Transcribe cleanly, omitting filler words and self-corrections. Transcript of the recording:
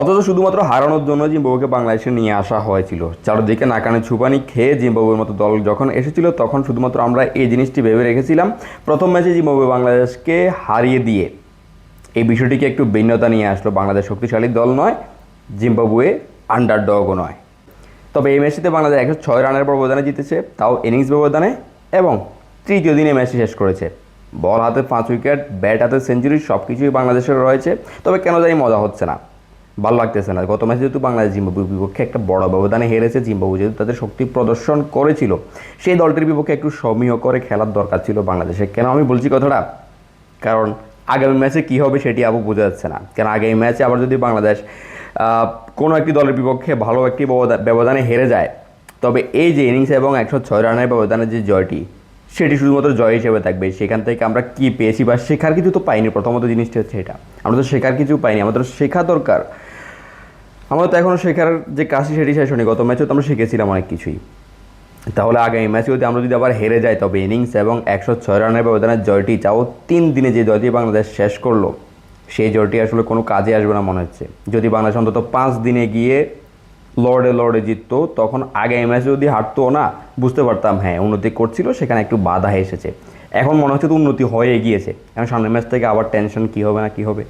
অথচ শুধুমাত্র হারানোর জন্য জিম্বাবুয়েকে বাংলাদেশে নিয়ে আসা হয়েছিল। চারদিকে নাকানি ছুপানি খেয়ে জিম্বাবুয়ের মতো দল যখন এসেছিল তখন শুধুমাত্র আমরা এই জিনিসটি ভেবে রেখেছিলাম প্রথম ম্যাচে জিম্বাবুয়ে বাংলাদেশকে হারিয়ে দিয়ে এই বিষয়টিকে একটু ভিন্নতা নিয়ে আসলো। বাংলাদেশ শক্তিশালী দল নয়, জিম্বাবুয়ে আন্ডারডগও নয়। তবে এই ম্যাচটিতে বাংলাদেশ 106 রানের ব্যবধানে জিতেছে, তাও ইনিংস ব্যবধানে, এবং তৃতীয় দিনে ম্যাচটি শেষ করেছে। বল হাতে 5 উইকেট, ব্যাট হাতে সেঞ্চুরি, সব কিছুই বাংলাদেশের রয়েছে। তবে কেন জানি মজা হচ্ছে না, ভালো লাগতেছে না। গত ম্যাচে যেহেতু বাংলাদেশ জিম্বাবুয়ের বিপক্ষে একটা বড় ব্যবধানে হেরেছে, জিম্বাবুয়ে যেহেতু তাদের শক্তি প্রদর্শন করেছিল, সেই দলটির বিপক্ষে একটু সমীহ করে খেলার দরকার ছিল বাংলাদেশের। কেন আমি বলছি কথাটা, কারণ আগামী ম্যাচে কী হবে সেটি আবু বোঝা যাচ্ছে না। কেন আগামী ম্যাচে আবার যদি বাংলাদেশ কোনো একটি দলের বিপক্ষে ভালো একটি ব্যবধানে হেরে যায়, তবে এই যে ইনিংস এবং 106 রানের ব্যবধানের যে জয়টি, সেটি শুধুমাত্র জয় হিসেবে থাকবে। সেখান থেকে আমরা কী পেয়েছি বা শেখার কিছু তো পাইনি। প্রথমত জিনিসটি হচ্ছে এটা, আমরা তো শেখার কিছু পাইনি, আমাদের শেখা দরকার। আমরা তো এখনও শেখার যে কাজটি সেটি শেষ হয়নি। গত ম্যাচেও তো আমরা শিখেছিলাম অনেক কিছুই। তাহলে আগামী ম্যাচে যদি আমরা আবার হেরে যাই, তবে ইনিংস এবং 106 রানের ব্যবধানের জয়টি, চাও 3 দিনে যে জয়টি বাংলাদেশ শেষ করলো, সেই জয়টি আসলে কোনো কাজে আসবে না মনে হচ্ছে। যদি বাংলাদেশ অন্তত 5 দিনে গিয়ে লর্ডে জিততো, তখন আগামী ম্যাচে যদি হারতো না, বুঝতে পারতাম হ্যাঁ উন্নতি করছিল, সেখানে একটু বাধা এসেছে। এখন মনে হচ্ছে তো উন্নতি হয়ে গিয়েছে। এখন সামনের ম্যাচ থেকে আবার টেনশন কী হবে না কী হবে।